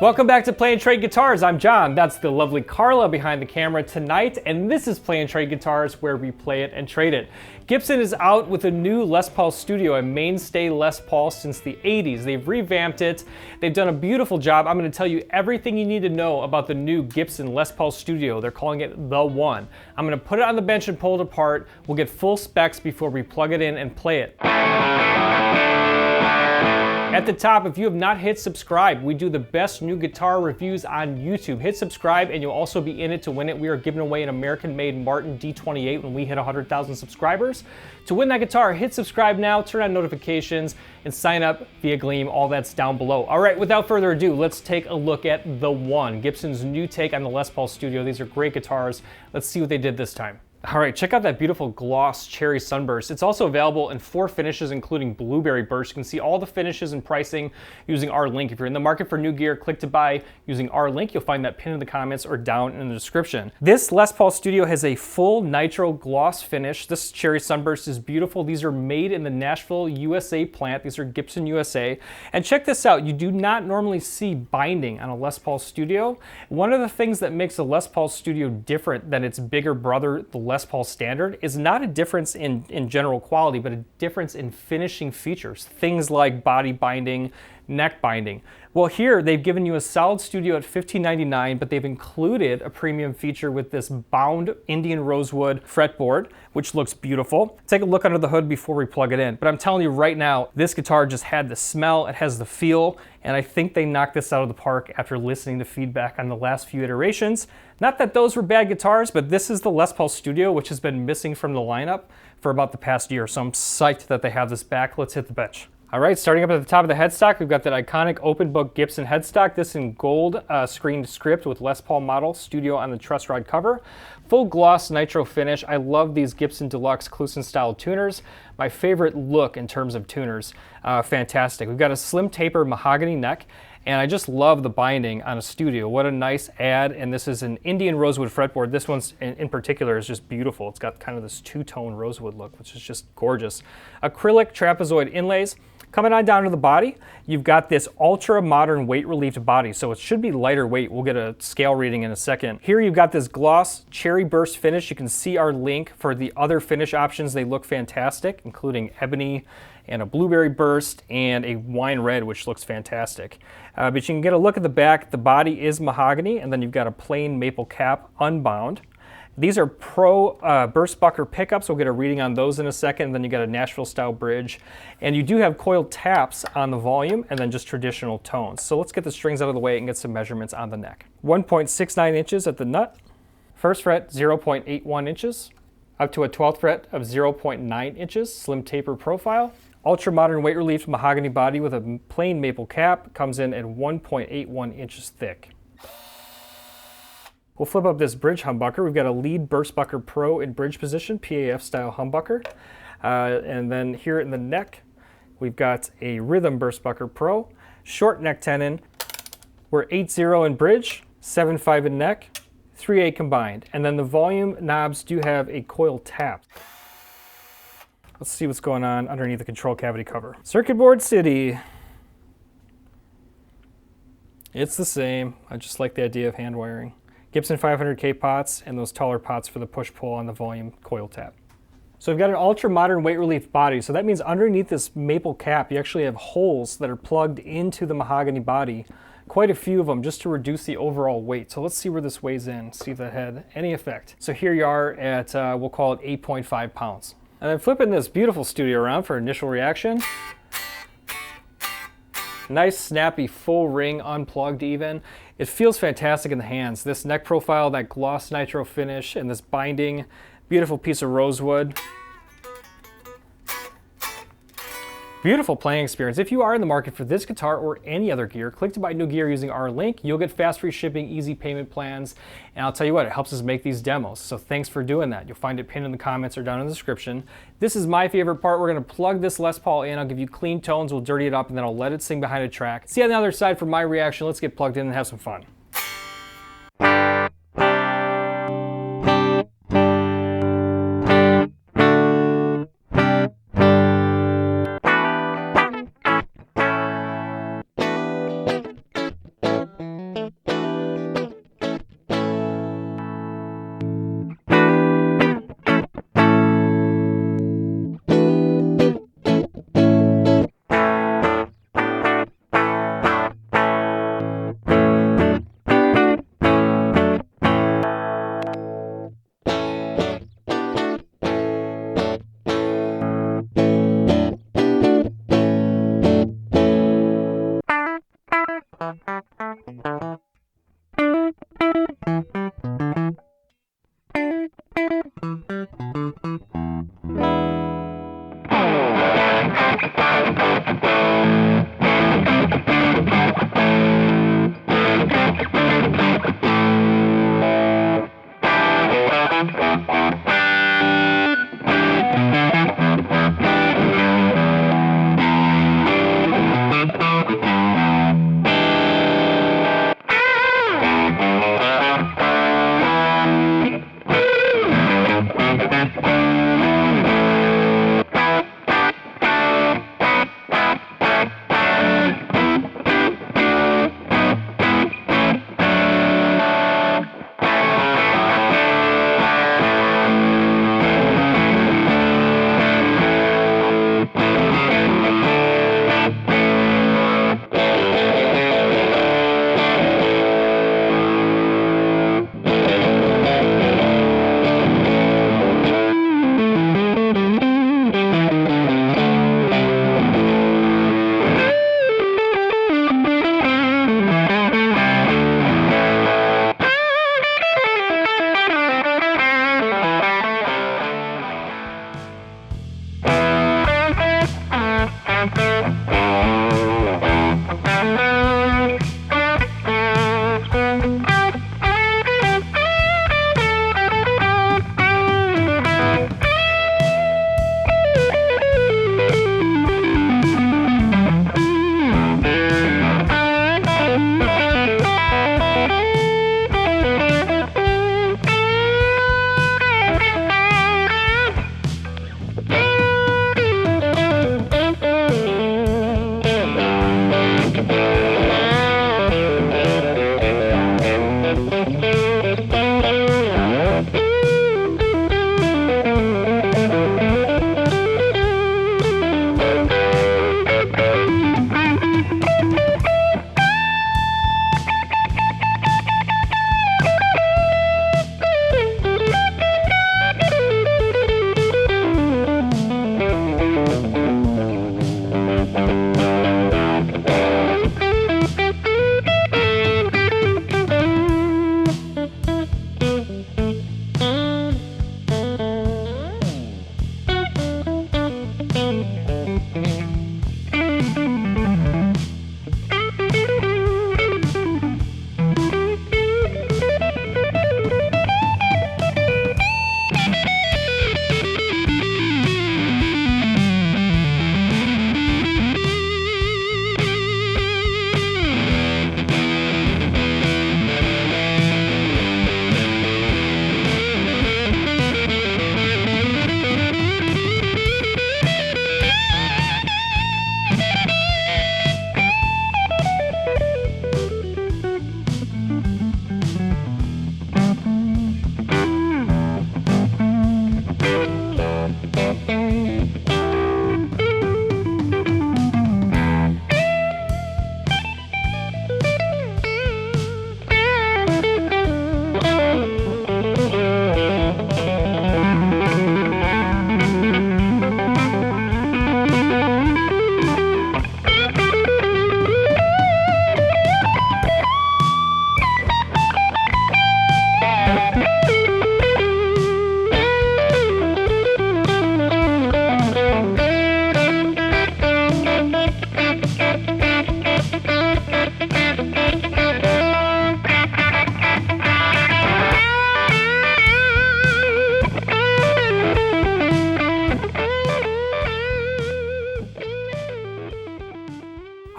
Welcome back to Play and Trade Guitars. I'm John. That's the lovely Carla behind the camera tonight, and this is Play and Trade Guitars, where we play it and trade it. Gibson is out with a new Les Paul Studio, a mainstay Les Paul since the 80s. They've revamped it. They've done a beautiful job. I'm going to tell you everything you need to know about the new Gibson Les Paul Studio. They're calling it the One. I'm going to put it on the bench and pull it apart. We'll get full specs before we plug it in and play it. At the top, if you have not hit subscribe, we do the best new guitar reviews on YouTube. Hit subscribe and you'll also be in it to win it. We are giving away an American-made Martin D28 when we hit 100,000 subscribers. To win that guitar, hit subscribe now, turn on notifications, and sign up via Gleam. All that's down below. All right, without further ado, let's take a look at the One, Gibson's new take on the Les Paul Studio. These are great guitars. Let's see what they did this time. All right, check out that beautiful gloss cherry sunburst. It's also available in 4 finishes, including blueberry burst. You can see all the finishes and pricing using our link. If you're in the market for new gear, click to buy using our link. You'll find that pinned in the comments or down in the description. This Les Paul Studio has a full nitro gloss finish. This cherry sunburst is beautiful. These are made in the Nashville, USA plant. These are Gibson USA. And check this out. You do not normally see binding on a Les Paul Studio. One of the things that makes a Les Paul Studio different than its bigger brother, the Les Paul Standard, is not a difference in general quality, but a difference in finishing features. Things like body binding, neck binding. Well, here they've given you a solid studio at $15.99, but they've included a premium feature with this bound Indian rosewood fretboard, which looks beautiful. Take a look under the hood before we plug it in. But I'm telling you right now, this guitar just had the smell, it has the feel, and I think they knocked this out of the park after listening to feedback on the last few iterations. Not that those were bad guitars, but this is the Les Paul Studio, which has been missing from the lineup for about the past year. So I'm psyched that they have this back. Let's hit the bench. All right, starting up at the top of the headstock, we've got that iconic open book Gibson headstock. This in gold screened script with Les Paul model Studio on the truss rod cover. Full gloss nitro finish. I love these Gibson Deluxe Kluson style tuners. My favorite look in terms of tuners. Fantastic. We've got a slim taper mahogany neck. And I just love the binding on a Studio. What a nice add. And this is an Indian rosewood fretboard. This one's in particular is just beautiful. It's got kind of this two-tone rosewood look, which is just gorgeous. Acrylic trapezoid inlays. Coming on down to the body, you've got this ultra modern weight relieved body, so it should be lighter weight. We'll get a scale reading in a second. Here you've got this gloss cherry burst finish. You can see our link for the other finish options. They look fantastic, including ebony and a blueberry burst and a wine red, which looks fantastic. But you can get a look at the back. The body is mahogany, and then you've got a plain maple cap unbound. These are Pro burst bucker pickups. We'll get a reading on those in a second. And then you got a Nashville style bridge. And you do have coiled taps on the volume and then just traditional tones. So let's get the strings out of the way and get some measurements on the neck. 1.69 inches at the nut. First fret, 0.81 inches. Up to a 12th fret of 0.9 inches. Slim taper profile. Ultra modern weight relief mahogany body with a plain maple cap. Comes in at 1.81 inches thick. We'll flip up this bridge humbucker. We've got a lead burst bucker pro in bridge position, PAF style humbucker. And then here in the neck, we've got a rhythm burst bucker pro, short neck tenon. We're 8-0 in bridge, 7-5 in neck, 3-8 combined. And then the volume knobs do have a coil tap. Let's see what's going on underneath the control cavity cover. Circuit board city. It's the same. I just like the idea of hand wiring. Gibson 500K pots and those taller pots for the push-pull on the volume coil tap. So we've got an ultra-modern weight relief body. So that means underneath this maple cap, you actually have holes that are plugged into the mahogany body. Quite a few of them just to reduce the overall weight. So let's see where this weighs in, see if that had any effect. So here you are at, we'll call it 8.5 pounds. And then flipping this beautiful Studio around for initial reaction. Nice, snappy, full ring, unplugged even. It feels fantastic in the hands. This neck profile, that gloss nitro finish, and this binding, beautiful piece of rosewood. Beautiful playing experience. If you are in the market for this guitar or any other gear, click to buy new gear using our link. You'll get fast free shipping, easy payment plans, and I'll tell you what, it helps us make these demos. So thanks for doing that. You'll find it pinned in the comments or down in the description. This is my favorite part. We're gonna plug this Les Paul in. I'll give you clean tones, we'll dirty it up, and then I'll let it sing behind a track. See you on the other side for my reaction. Let's get plugged in and have some fun. All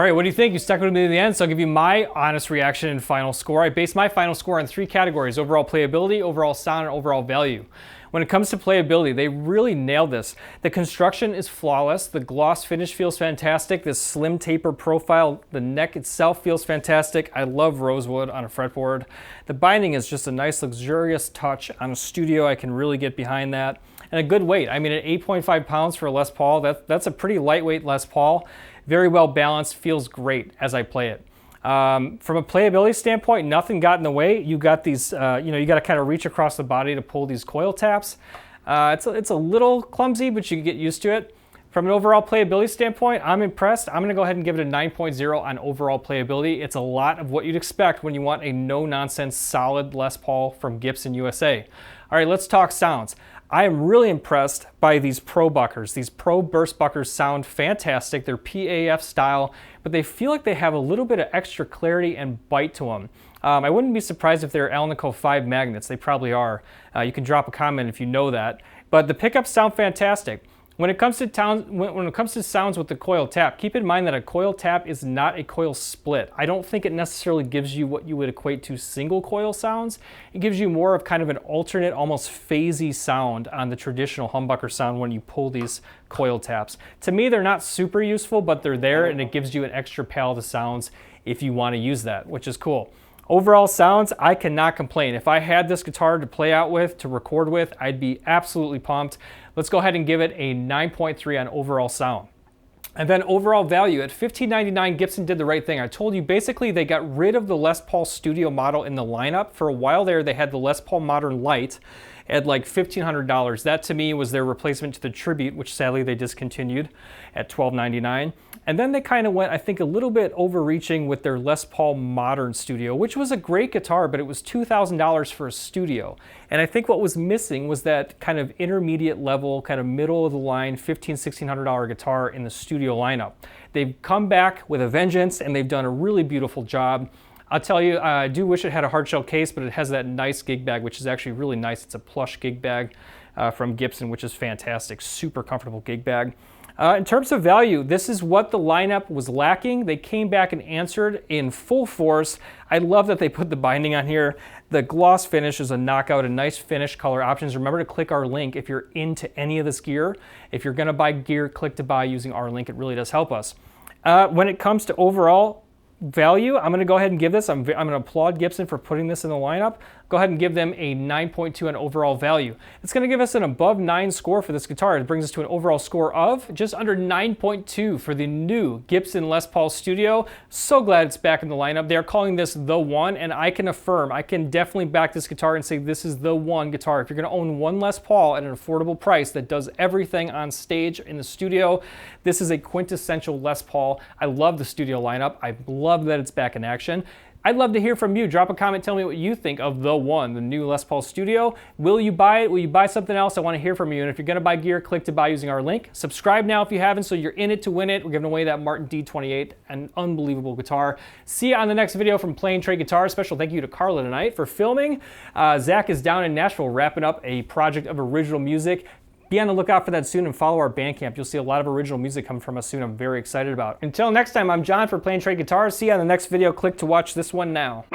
right, what do you think? You stuck with me to the end, so I'll give you my honest reaction and final score. I based my final score on 3 categories: overall playability, overall sound, and overall value. When it comes to playability, they really nailed this. The construction is flawless. The gloss finish feels fantastic. This slim taper profile, the neck itself feels fantastic. I love rosewood on a fretboard. The binding is just a nice luxurious touch on a Studio. I can really get behind that. And a good weight. I mean, at 8.5 pounds for a Les Paul, that's a pretty lightweight Les Paul. Very well balanced, feels great as I play it. From a playability standpoint, nothing got in the way. You got these, you got to kind of reach across the body to pull these coil taps. It's a little clumsy, but you get used to it. From an overall playability standpoint, I'm impressed. I'm gonna go ahead and give it a 9.0 on overall playability. It's a lot of what you'd expect when you want a no-nonsense solid Les Paul from Gibson USA. All right, let's talk sounds. I am really impressed by these Pro Buckers. These Pro Burst Buckers sound fantastic. They're PAF style, but they feel like they have a little bit of extra clarity and bite to them. I wouldn't be surprised if they're Alnico 5 magnets. They probably are. You can drop a comment if you know that. But the pickups sound fantastic. When it comes to sounds with the coil tap, keep in mind that a coil tap is not a coil split. I don't think it necessarily gives you what you would equate to single coil sounds. It gives you more of kind of an alternate, almost phasey sound on the traditional humbucker sound when you pull these coil taps. To me, they're not super useful, but they're there, and it gives you an extra palette of sounds if you want to use that, which is cool. Overall sounds, I cannot complain. If I had this guitar to play out with, to record with, I'd be absolutely pumped. Let's go ahead and give it a 9.3 on overall sound. And then overall value, at $15.99, Gibson did the right thing. I told you basically they got rid of the Les Paul Studio model in the lineup. For a while there, they had the Les Paul Modern Lite at like $1,500. That to me was their replacement to the Tribute, which sadly they discontinued at $12.99. And then they kind of went, I think, a little bit overreaching with their Les Paul Modern Studio, which was a great guitar, but it was $2,000 for a Studio. And I think what was missing was that kind of intermediate level, kind of middle of the line, $1,500, $1,600 guitar in the Studio lineup. They've come back with a vengeance, and they've done a really beautiful job. I'll tell you, I do wish it had a hard shell case, but it has that nice gig bag, which is actually really nice. It's a plush gig bag from Gibson, which is fantastic. Super comfortable gig bag. In terms of value, this is what the lineup was lacking. They came back and answered in full force. I love that they put the binding on here. The gloss finish is a knockout, a nice finish, color options. Remember to click our link if you're into any of this gear. If you're gonna buy gear, click to buy using our link. It really does help us. When it comes to overall value, I'm gonna go ahead and give this, I'm gonna applaud Gibson for putting this in the lineup. Go ahead and give them a 9.2 on overall value. It's gonna give us an above 9 score for this guitar. It brings us to an overall score of just under 9.2 for the new Gibson Les Paul Studio. So glad it's back in the lineup. They're calling this the one, and I can affirm, I can definitely back this guitar and say this is the one guitar. If you're gonna own one Les Paul at an affordable price that does everything on stage in the studio, this is a quintessential Les Paul. I love the studio lineup. I love that it's back in action. I'd love to hear from you. Drop a comment, tell me what you think of the one, the new Les Paul Studio. Will you buy it? Will you buy something else? I want to hear from you. And if you're going to buy gear, click to buy using our link. Subscribe now if you haven't, so you're in it to win it. We're giving away that Martin D28, an unbelievable guitar. See you on the next video from Plain Trade Guitars. Special thank you to Carla tonight for filming. Zach is down in Nashville wrapping up a project of original music. Be on the lookout for that soon and follow our Bandcamp. You'll see a lot of original music coming from us soon. I'm very excited about. Until next time, I'm John for Plain Trade Guitars. See you on the next video. Click to watch this one now.